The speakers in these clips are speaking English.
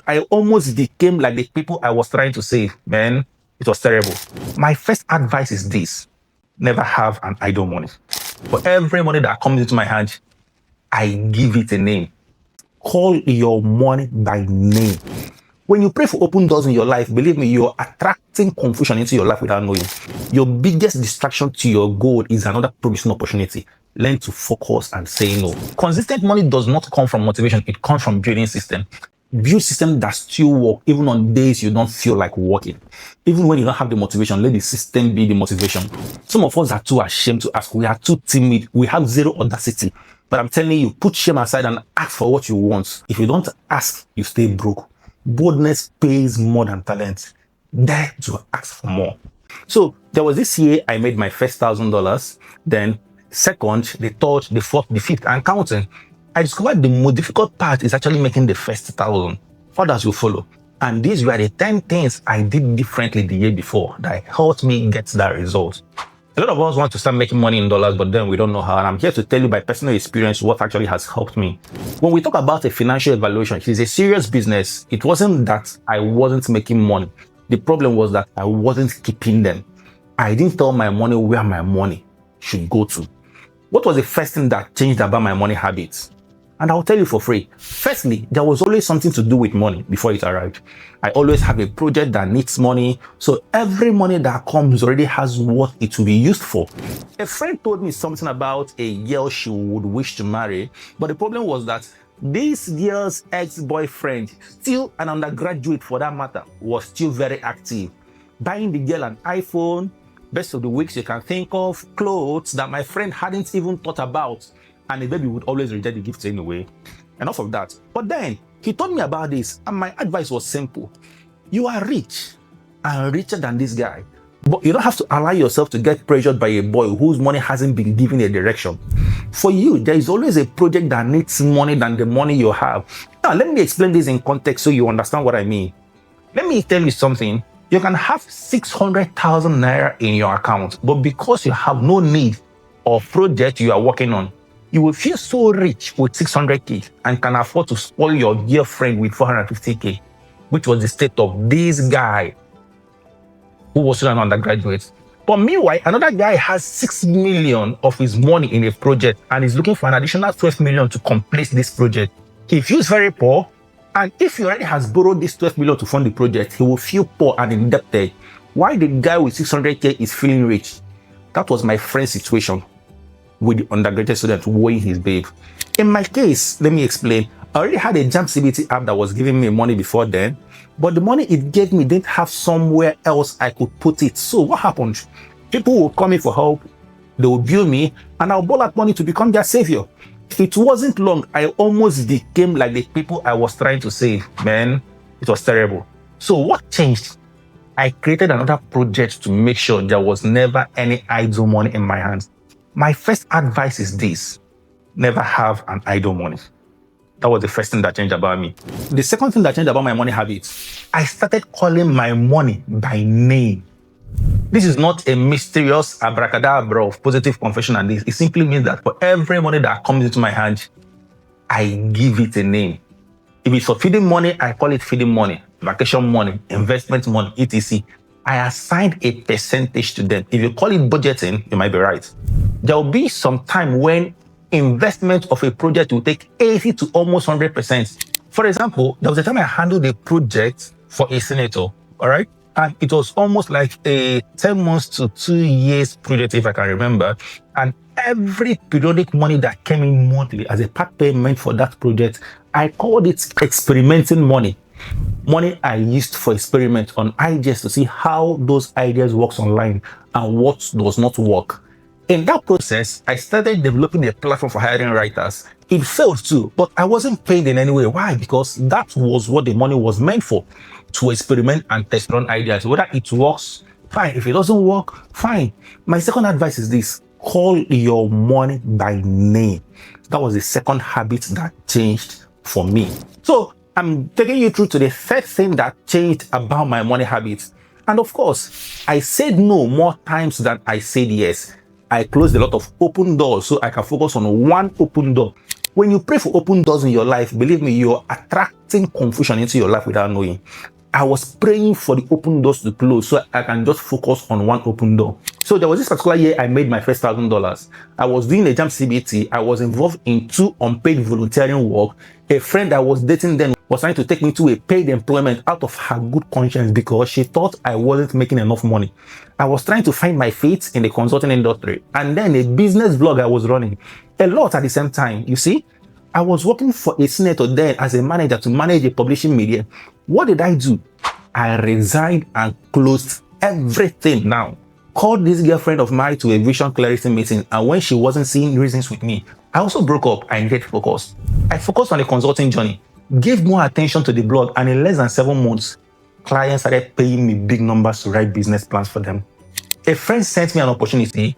I almost became like the people I was trying to save, man. It was terrible. My first advice is this: never have an idle money. For every money that comes into my hand, I give it a name. Call your money by name. When you pray for open doors in your life, believe me, you're attracting confusion into your life without knowing. Your biggest distraction to your goal is another promising opportunity. Learn to focus and say no. Consistent money does not come from motivation. It comes from building system. Build system that still work even on days you don't feel like working. Even when you don't have the motivation, let the system be the motivation. Some of us are too ashamed to ask. We are too timid. We have zero audacity. But I'm telling you, put shame aside and ask for what you want. If you don't ask, you stay broke. Boldness pays more than talent. Dare to ask for more. So there was this year I made my first $1,000. Then second, the third, the fourth, the fifth, and counting. I discovered the more difficult part is actually making the first 1,000. Others will follow. And these were the 10 things I did differently the year before that helped me get that result. A lot of us want to start making money in dollars, but then we don't know how. And I'm here to tell you by personal experience what actually has helped me. When we talk about a financial evaluation, it is a serious business. It wasn't that I wasn't making money. The problem was that I wasn't keeping them. I didn't tell my money where my money should go to. What was the first thing that changed about my money habits? And I'll tell you for free. Firstly, there was always something to do with money before it arrived. I always have a project that needs money, so every money that comes already has what it will be used for. A friend told me something about a girl she would wish to marry, but the problem was that this girl's ex-boyfriend, still an undergraduate for that matter, was still very active, buying the girl an iPhone, best of the weeks you can think of, clothes that my friend hadn't even thought about. And the baby would always reject the gifts anyway. Enough of that. But then he told me about this, and my advice was simple. You are rich and richer than this guy, but you don't have to allow yourself to get pressured by a boy whose money hasn't been given a direction. For you, there is always a project that needs money than the money you have. Now, let me explain this in context so you understand what I mean. Let me tell you something. You can have 600,000 naira in your account, but because you have no need or project you are working on, you will feel so rich with 600k and can afford to spoil your girlfriend with 450k, which was the state of this guy who was still an undergraduate. But meanwhile, another guy has 6 million of his money in a project and is looking for an additional 12 million to complete this project. He feels very poor, and if he already has borrowed this 12 million to fund the project, he will feel poor and indebted. Why the guy with 600k is feeling rich? That was my friend's situation with the undergraduate student weighing his babe. In my case, let me explain. I already had a Jam CBT app that was giving me money before then, but the money it gave me didn't have somewhere else I could put it. So what happened? People will call me for help, they will bill me, and I'll borrow that money to become their savior. It wasn't long, I almost became like the people I was trying to save. Man, it was terrible. So what changed? I created another project to make sure there was never any idle money in my hands. My first advice is this: never have an idle money. That was the first thing that changed about me. The second thing that changed about my money habits, I started calling my money by name. This is not a mysterious abracadabra of positive confession and this. It simply means that for every money that comes into my hand, I give it a name. If it's for feeding money, I call it feeding money, vacation money, investment money, etc. I assigned a percentage to them. If you call it budgeting, you might be right. There will be some time when investment of a project will take 80 to almost 100%. For example, there was a time I handled a project for a senator, all right? And it was almost like a 10 months to 2 years project, if I can remember. And every periodic money that came in monthly as a part payment for that project, I called it experimenting money. Money I used for experiment on ideas to see how those ideas works online and what does not work. In that process, I started developing a platform for hiring writers. It failed too, but I wasn't paid in any way. Why? Because that was what the money was meant for, to experiment and test run ideas. Whether it works, fine. If it doesn't work, fine. My second advice is this: call your money by name. That was the second habit that changed for me. So I'm taking you through to the third thing that changed about my money habits. And of course, I said no more times than I said yes. I closed a lot of open doors so I can focus on one open door. When you pray for open doors in your life, believe me, you're attracting confusion into your life without knowing. I was praying for the open doors to close so I can just focus on one open door. So there was this particular year I made my first $1,000. I was doing a JAMB CBT. I was involved in 2 unpaid volunteering work. A friend I was dating then was trying to take me to a paid employment out of her good conscience because she thought I wasn't making enough money. I was trying to find my feet in the consulting industry and then a business vlog I was running. A lot at the same time, you see. I was working for a senator then as a manager to manage a publishing media. What did I do? I resigned and closed everything now. Called this girlfriend of mine to a vision clarity meeting, and when she wasn't seeing reasons with me, I also broke up. I needed focus. I focused on the consulting journey, gave more attention to the blog, and in less than 7 months, clients started paying me big numbers to write business plans for them. A friend sent me an opportunity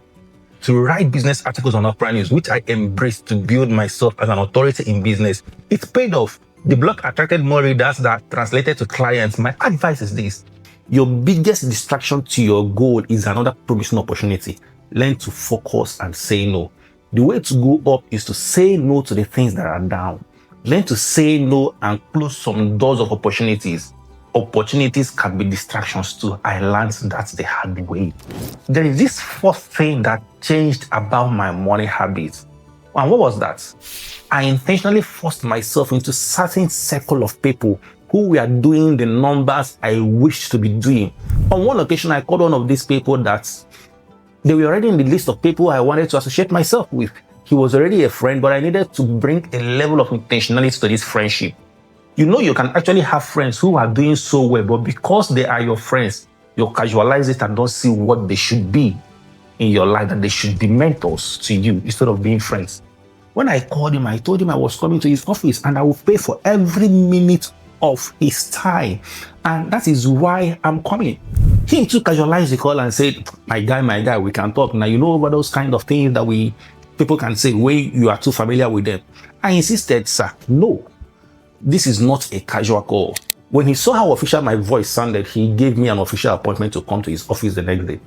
to write business articles on Opera News, which I embraced to build myself as an authority in business. It paid off. The blog attracted more readers that translated to clients. My advice is this: your biggest distraction to your goal is another promising opportunity. Learn to focus and say no. The way to go up is to say no to the things that are down. Learn to say no and close some doors of opportunities. Opportunities can be distractions too. I learned that the hard way. There is this fourth thing that changed about my money habits. And what was that? I intentionally forced myself into certain circle of people who were doing the numbers I wished to be doing. On one occasion, I called one of these people that they were already in the list of people I wanted to associate myself with. He was already a friend, but I needed to bring a level of intentionality to this friendship. You know, you can actually have friends who are doing so well, but because they are your friends, you casualize it and don't see what they should be in your life, that they should be mentors to you instead of being friends. When I called him, I told him I was coming to his office and I would pay for every minute of his time. And that is why I'm coming. He too casualized the call and said, my guy, we can talk. Now, you know about those kind of things that people can say, when you are too familiar with them. I insisted, sir, no. This is not a casual call. When he saw how official my voice sounded, he gave me an official appointment to come to his office the next day.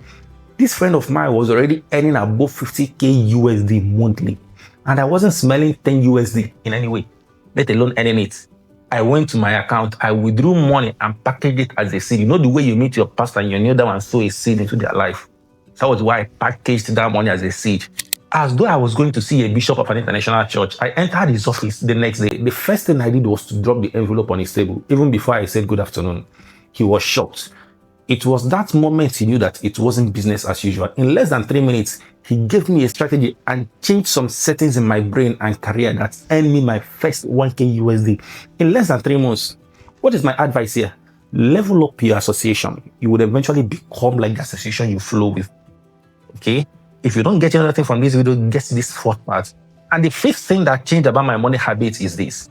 This friend of mine was already earning above 50K USD monthly, and I wasn't smelling 10 USD in any way, let alone earning it. I went to my account, I withdrew money and packaged it as a seed. You know the way you meet your pastor and you kneel down and sow a seed into their life? That was why I packaged that money as a seed. As though I was going to see a bishop of an international church, I entered his office the next day. The first thing I did was to drop the envelope on his table, even before I said good afternoon. He was shocked. It was that moment he knew that it wasn't business as usual. In less than 3 minutes, he gave me a strategy and changed some settings in my brain and career that earned me my first 1K USD in less than 3 months. What is my advice here? Level up your association. You would eventually become like the association you flow with. Okay? If you don't get anything from this video, get this fourth part. And the fifth thing that changed about my money habits is this.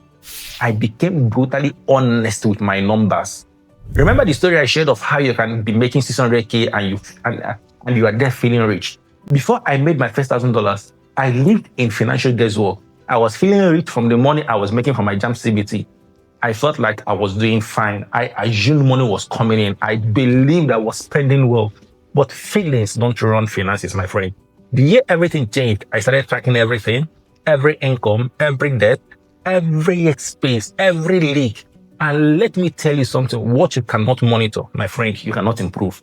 I became brutally honest with my numbers. Remember the story I shared of how you can be making 600K and you are there feeling rich? Before I made my first $1,000, I lived in financial guesswork. I was feeling rich from the money I was making from my JAMB CBT. I felt like I was doing fine. I assumed money was coming in. I believed I was spending well. But feelings don't run finances, my friend. The year everything changed, I started tracking everything, every income, every debt, every expense, every leak. And let me tell you something, what you cannot monitor, my friend, you cannot improve.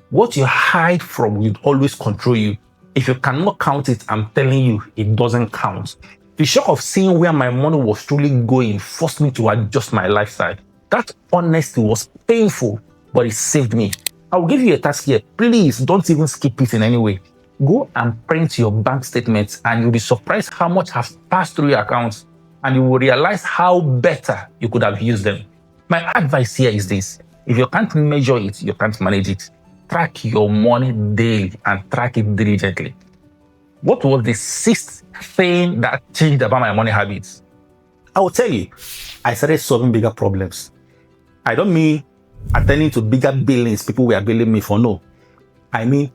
What you hide from will always control you. If you cannot count it, I'm telling you, it doesn't count. The shock of seeing where my money was truly going forced me to adjust my lifestyle. That honesty was painful, but it saved me. I'll give you a task here. Please don't even skip it in any way. Go and print your bank statements and you'll be surprised how much has passed through your accounts, and you will realize how better you could have used them. My advice here is this. If you can't measure it, you can't manage it. Track your money daily and track it diligently. What was the sixth thing that changed about my money habits? I will tell you, I started solving bigger problems. I don't mean attending to bigger billings people were billing me for, no. I mean,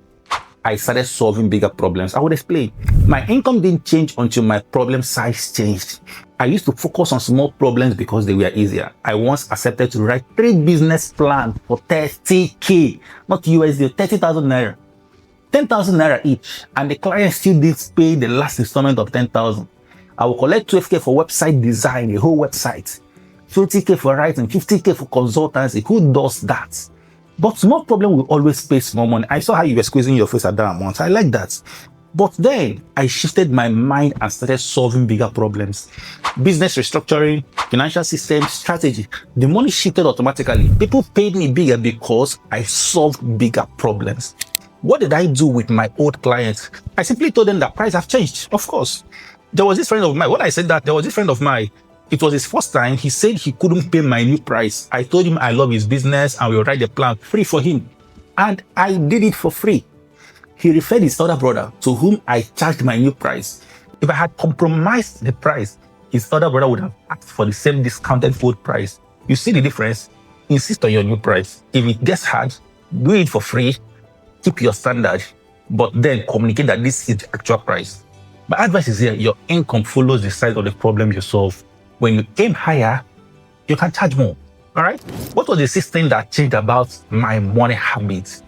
I started solving bigger problems. I would explain. My income didn't change until my problem size changed. I used to focus on small problems because they were easier. I once accepted to write 3 business plans for 30K, not USD, 30,000 naira. 10,000 naira each, and the client still did pay the last installment of 10,000. I will collect 12K for website design, a whole website, 20K for writing, 50K for consultancy. Who does that? But small problem will always pay small money. I saw how you were squeezing your face at that amount. I like that. But then I shifted my mind and started solving bigger problems. Business restructuring, financial system, strategy. The money shifted automatically. People paid me bigger because I solved bigger problems. What did I do with my old clients? I simply told them that price have changed. Of course. There was this friend of mine. When I said that, there was this friend of mine. It was his first time. He said he couldn't pay my new price. I told him I love his business and we'll write the plan free for him. And I did it for free. He referred his other brother to whom I charged my new price. If I had compromised the price, his other brother would have asked for the same discounted old price. You see the difference? Insist on your new price. If it gets hard, do it for free, keep your standard, but then communicate that this is the actual price. My advice is here, your income follows the size of the problem you solve. When you aim higher, you can charge more. All right? What was the system that changed about my money habits?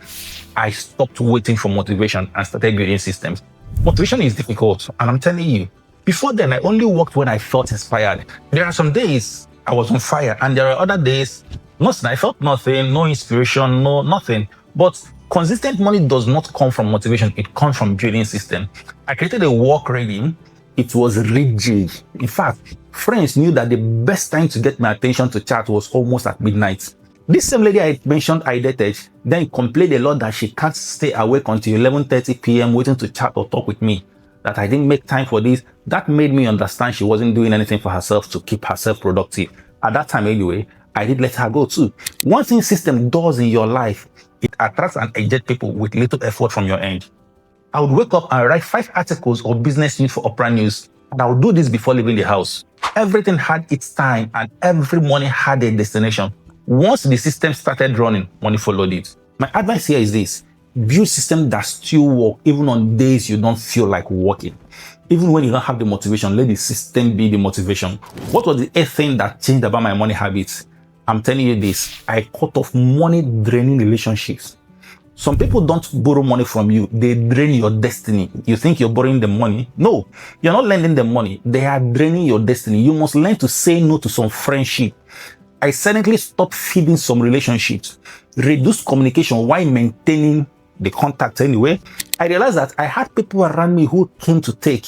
I stopped waiting for motivation and started building systems. Motivation is difficult, and I'm telling you, before then, I only worked when I felt inspired. There are some days I was on fire, and there are other days, nothing. I felt nothing, no inspiration, nothing. But consistent money does not come from motivation. It comes from building system. I created a work reading. It was rigid. In fact, friends knew that the best time to get my attention to chat was almost at midnight. This same lady I mentioned I dated then complained a lot that she can't stay awake until 11:30 p.m. waiting to chat or talk with me, that I didn't make time for this. That made me understand she wasn't doing anything for herself to keep herself productive. At that time anyway, I did let her go too. One thing system does in your life, it attracts and ejects people with little effort from your end. I would wake up and write 5 articles or business news for Oprah News, and I would do this before leaving the house. Everything had its time and every money had a destination. Once the system started running, money followed it. My advice here is this: build systems that still work even on days you don't feel like working. Even when you don't have the motivation, let the system be the motivation. What was the 8th thing that changed about my money habits? I'm telling you this: I cut off money-draining relationships. Some people don't borrow money from you. They drain your destiny. You think you're borrowing them money? No, you're not lending them money. They are draining your destiny. You must learn to say no to some friendship. I silently stopped feeding some relationships, reduced communication while maintaining the contact anyway. I realized that I had people around me who came to take.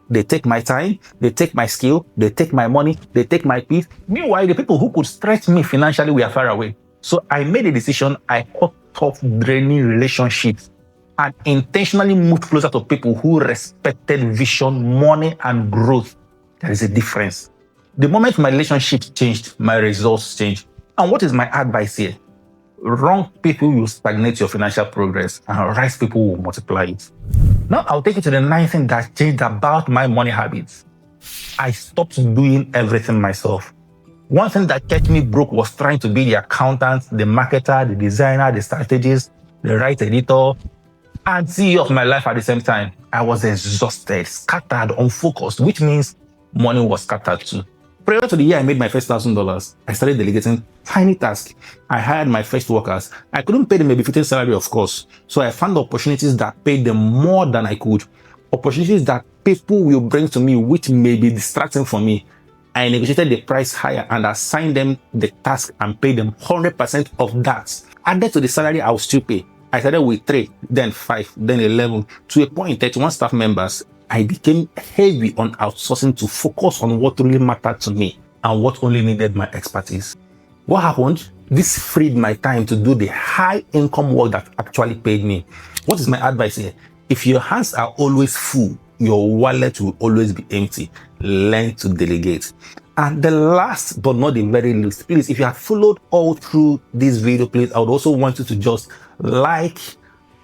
They take my time, they take my skill, they take my money, they take my peace. Meanwhile, the people who could stretch me financially were far away. So I made a decision. I cut off draining relationships and intentionally moved closer to people who respected vision, money, and growth. There is a difference. The moment my relationships changed, my results changed. And what is my advice here? Wrong people will stagnate your financial progress, and right people will multiply it. Now I'll take you to the 9th thing that changed about my money habits. I stopped doing everything myself. One thing that kept me broke was trying to be the accountant, the marketer, the designer, the strategist, the right editor, and CEO of my life at the same time. I was exhausted, scattered, unfocused, which means money was scattered too. Prior to the year I made my first $1,000, I started delegating tiny tasks. I hired my first workers. I couldn't pay them a befitting salary, of course. So I found opportunities that paid them more than I could. Opportunities that people will bring to me, which may be distracting for me. I negotiated the price higher and assigned them the task and paid them 100% of that. Added to the salary I will still pay. I started with 3, then 5, then 11. To a point, 31 staff members. I became heavy on outsourcing to focus on what really mattered to me and what only needed my expertise. What happened? This freed my time to do the high income work that actually paid me. What is my advice here? If your hands are always full, your wallet will always be empty. Learn to delegate. And the last but not the very least, please, if you have followed all through this video, please, I would also want you to just like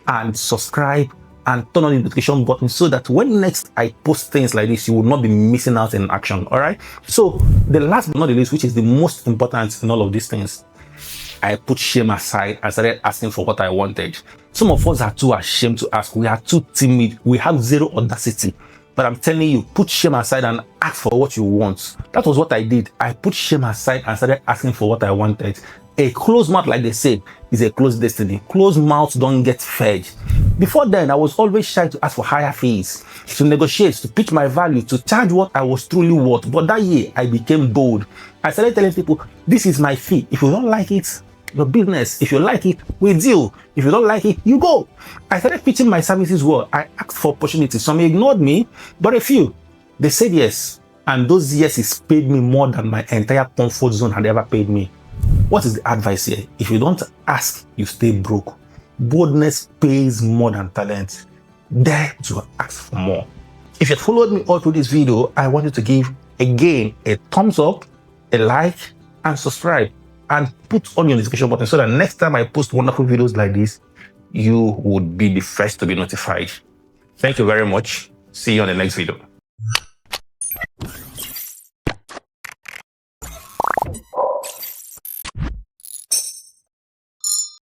and subscribe and turn on the notification button so that when next I post things like this, you will not be missing out in action. All right. So the last but not the least, which is the most important in all of these things, I put shame aside and started asking for what I wanted. Some of us are too ashamed to ask. We are too timid. We have zero audacity. But I'm telling you, put shame aside and ask for what you want. That was what I did. I put shame aside and started asking for what I wanted. A closed mouth, like they say, is a closed destiny. Closed mouths don't get fed. Before then, I was always shy to ask for higher fees, to negotiate, to pitch my value, to charge what I was truly worth. But that year, I became bold. I started telling people, this is my fee. If you don't like it, your business. If you like it, we deal. If you don't like it, you go. I started pitching my services well. I asked for opportunities. Some ignored me, but a few, they said yes. And those yeses paid me more than my entire comfort zone had ever paid me. What is the advice here? If you don't ask, you stay broke. Boldness pays more than talent. Dare to ask for more. If you have followed me all through this video, I want you to give again a thumbs up, a like, and subscribe, and put on your notification button so that next time I post wonderful videos like this, you would be the first to be notified. Thank you very much. See you on the next video.